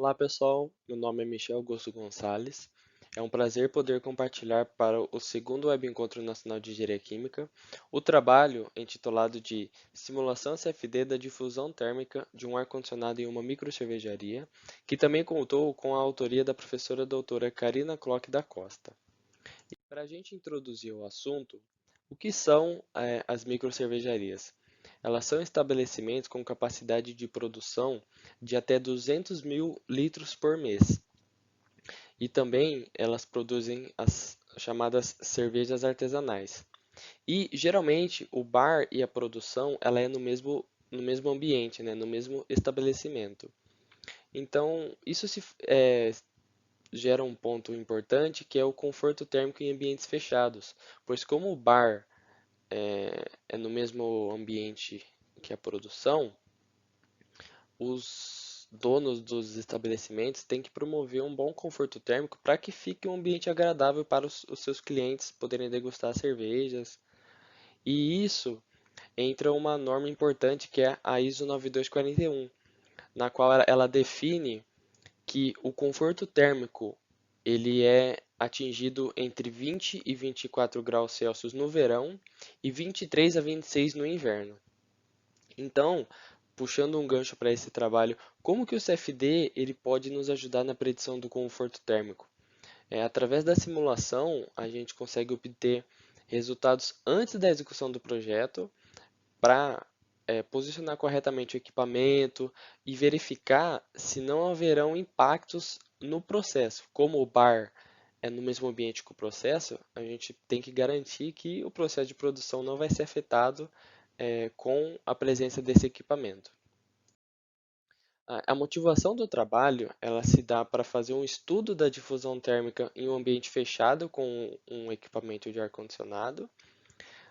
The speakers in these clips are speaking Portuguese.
Olá pessoal, meu nome é Michel Augusto Gonçalves. É um prazer poder compartilhar para o segundo Web Encontro Nacional de Engenharia Química o trabalho intitulado de Simulação CFD da difusão térmica de um ar-condicionado em uma microcervejaria, que também contou com a autoria da professora doutora Karina Klock da Costa. Para a gente introduzir o assunto, o que são as microcervejarias? Elas são estabelecimentos com capacidade de produção de até 200 mil litros por mês. E também elas produzem as chamadas cervejas artesanais. E geralmente o bar e a produção ela é no mesmo ambiente, né? No mesmo estabelecimento. Então, isso gera um ponto importante que é o conforto térmico em ambientes fechados, pois como o bar é no mesmo ambiente que a produção, os donos dos estabelecimentos têm que promover um bom conforto térmico para que fique um ambiente agradável para os seus clientes poderem degustar cervejas. E isso entra uma norma importante que é a ISO 9241, na qual ela define que o conforto térmico ele é atingido entre 20 e 24 graus Celsius no verão e 23 a 26 no inverno. Então, puxando um gancho para esse trabalho, como que o CFD ele pode nos ajudar na predição do conforto térmico? Através da simulação, a gente consegue obter resultados antes da execução do projeto para posicionar corretamente o equipamento e verificar se não haverão impactos no processo. Como o bar é no mesmo ambiente que o processo, a gente tem que garantir que o processo de produção não vai ser afetado com a presença desse equipamento. A motivação do trabalho, ela se dá para fazer um estudo da difusão térmica em um ambiente fechado com um equipamento de ar-condicionado.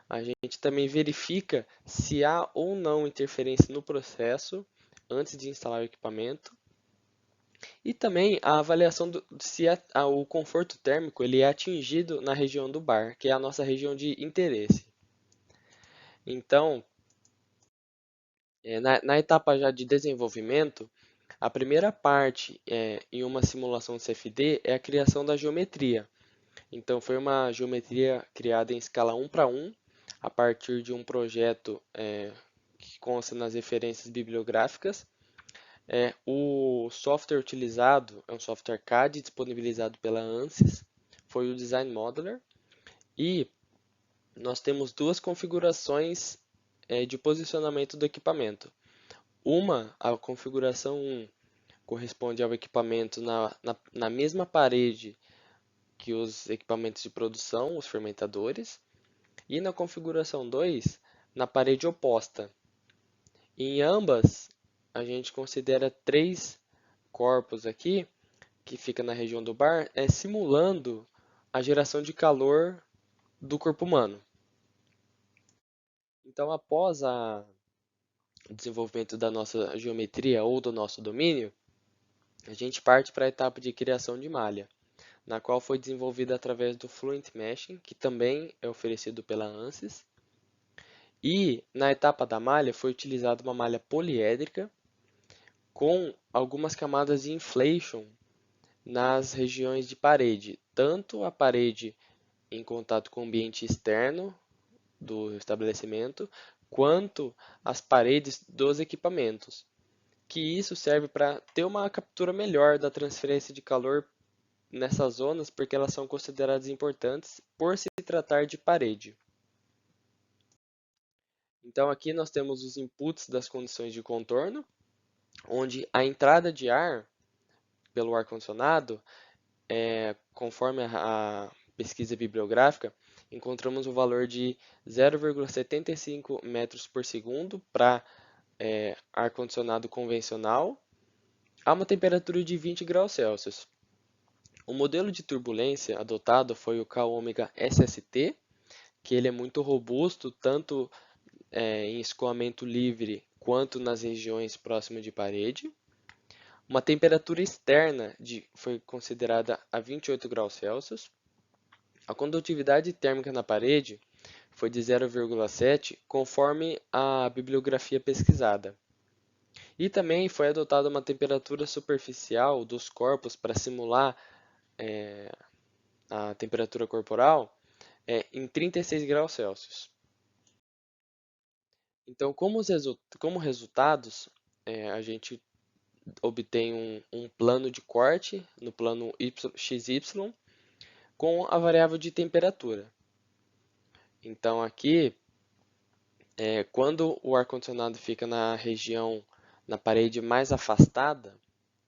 A gente também verifica se há ou não interferência no processo antes de instalar o equipamento. E também a avaliação se o conforto térmico ele é atingido na região do bar, que é a nossa região de interesse. Então, na etapa já de desenvolvimento, a primeira parte em uma simulação CFD é a criação da geometria. Então, foi uma geometria criada em escala 1 para 1, a partir de um projeto que consta nas referências bibliográficas. O software utilizado é um software CAD disponibilizado pela ANSYS, foi o Design Modeler, e nós temos duas configurações de posicionamento do equipamento. A configuração 1, corresponde ao equipamento na mesma parede que os equipamentos de produção, os fermentadores, e na configuração 2, na parede oposta. Em ambas, a gente considera três corpos aqui, que fica na região do bar, simulando a geração de calor do corpo humano. Então, após o desenvolvimento da nossa geometria ou do nosso domínio, a gente parte para a etapa de criação de malha, na qual foi desenvolvida através do Fluent Meshing, que também é oferecido pela ANSYS. E na etapa da malha foi utilizada uma malha poliédrica com algumas camadas de inflation nas regiões de parede, tanto a parede em contato com o ambiente externo do estabelecimento, quanto as paredes dos equipamentos, que isso serve para ter uma captura melhor da transferência de calor nessas zonas, porque elas são consideradas importantes por se tratar de parede. Então aqui nós temos os inputs das condições de contorno, onde a entrada de ar pelo ar-condicionado, conforme a pesquisa bibliográfica, encontramos o valor de 0,75 metros por segundo para ar-condicionado convencional, a uma temperatura de 20 graus Celsius. O modelo de turbulência adotado foi o K-ômega SST, que ele é muito robusto, tanto em escoamento livre quanto nas regiões próximas de parede. Uma temperatura externa foi considerada a 28 graus Celsius. A condutividade térmica na parede foi de 0,7, conforme a bibliografia pesquisada. E também foi adotada uma temperatura superficial dos corpos para simular a temperatura corporal em 36 graus Celsius. Então, como resultados, a gente obtém um plano de corte no plano XY com a variável de temperatura. Então, aqui, quando o ar-condicionado fica na parede mais afastada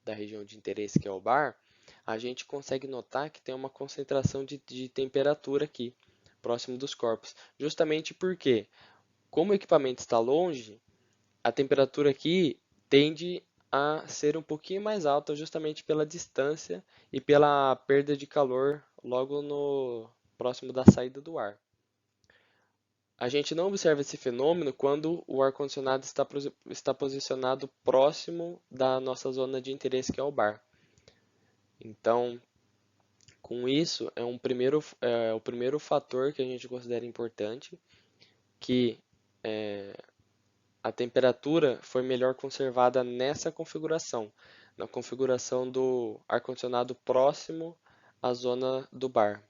da região de interesse, que é o bar, a gente consegue notar que tem uma concentração de temperatura aqui, próximo dos corpos. Justamente porque, como o equipamento está longe, a temperatura aqui tende a ser um pouquinho mais alta, justamente pela distância e pela perda de calor logo no próximo da saída do ar. A gente não observa esse fenômeno quando o ar-condicionado está posicionado próximo da nossa zona de interesse, que é o bar. Então, com isso, é o primeiro fator que a gente considera importante, que a temperatura foi melhor conservada nessa configuração, na configuração do ar-condicionado próximo à zona do bar.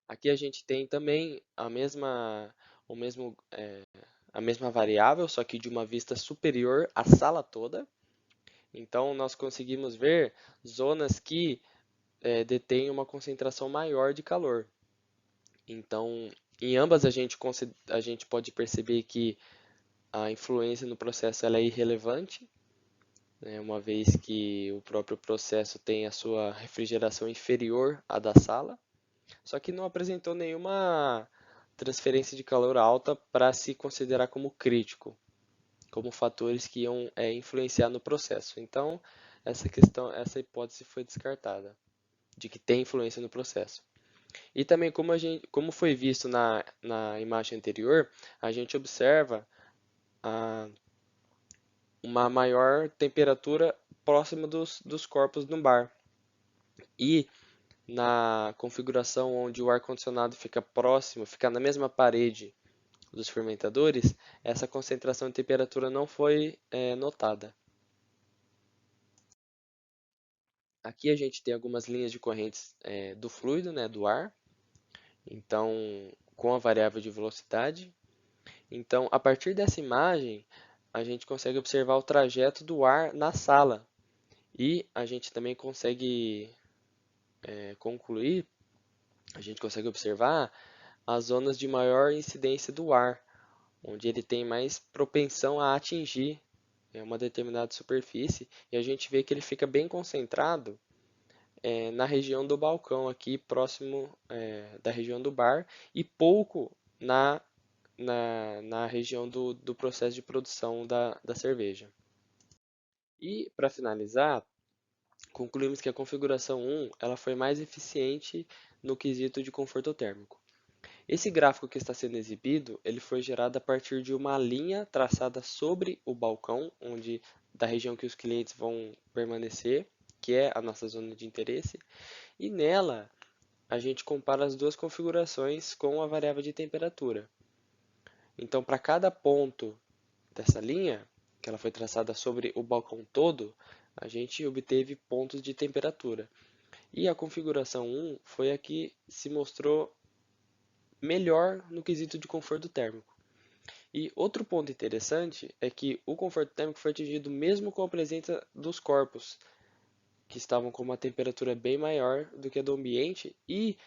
Aqui a gente tem também o mesmo, a mesma variável, só que de uma vista superior à sala toda. Então, nós conseguimos ver zonas que detêm uma concentração maior de calor. Então, em ambas a gente pode perceber que a influência no processo ela é irrelevante, né, uma vez que o próprio processo tem a sua refrigeração inferior à da sala, só que não apresentou nenhuma transferência de calor alta para se considerar como crítico, como fatores que iam influenciar no processo. Então, essa hipótese foi descartada, de que tem influência no processo. E também, como foi visto na imagem anterior, a gente observa a, uma maior temperatura próxima dos corpos no bar. E na configuração onde o ar-condicionado fica próximo, fica na mesma parede dos fermentadores, essa concentração de temperatura não foi notada. Aqui a gente tem algumas linhas de correntes do fluido, né, do ar, então com a variável de velocidade. Então, a partir dessa imagem, a gente consegue observar o trajeto do ar na sala e a gente também consegue concluir, a gente consegue observar as zonas de maior incidência do ar, onde ele tem mais propensão a atingir uma determinada superfície, e a gente vê que ele fica bem concentrado na região do balcão, aqui próximo da região do bar, e pouco na região do processo de produção da cerveja. E, para finalizar, concluímos que a configuração 1 ela foi mais eficiente no quesito de conforto térmico. Esse gráfico que está sendo exibido, ele foi gerado a partir de uma linha traçada sobre o balcão, da região que os clientes vão permanecer, que é a nossa zona de interesse, e nela a gente compara as duas configurações com a variável de temperatura. Então, para cada ponto dessa linha, que ela foi traçada sobre o balcão todo, a gente obteve pontos de temperatura. E a configuração 1 foi a que se mostrou melhor no quesito de conforto térmico. E outro ponto interessante é que o conforto térmico foi atingido mesmo com a presença dos corpos, que estavam com uma temperatura bem maior do que a do ambiente, e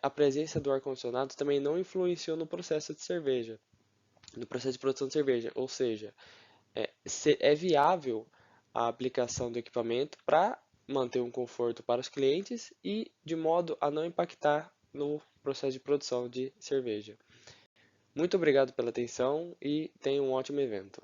a presença do ar-condicionado também não influenciou no processo de cerveja, no processo de produção de cerveja, ou seja, é viável a aplicação do equipamento para manter um conforto para os clientes e de modo a não impactar no processo de produção de cerveja. Muito obrigado pela atenção e tenha um ótimo evento.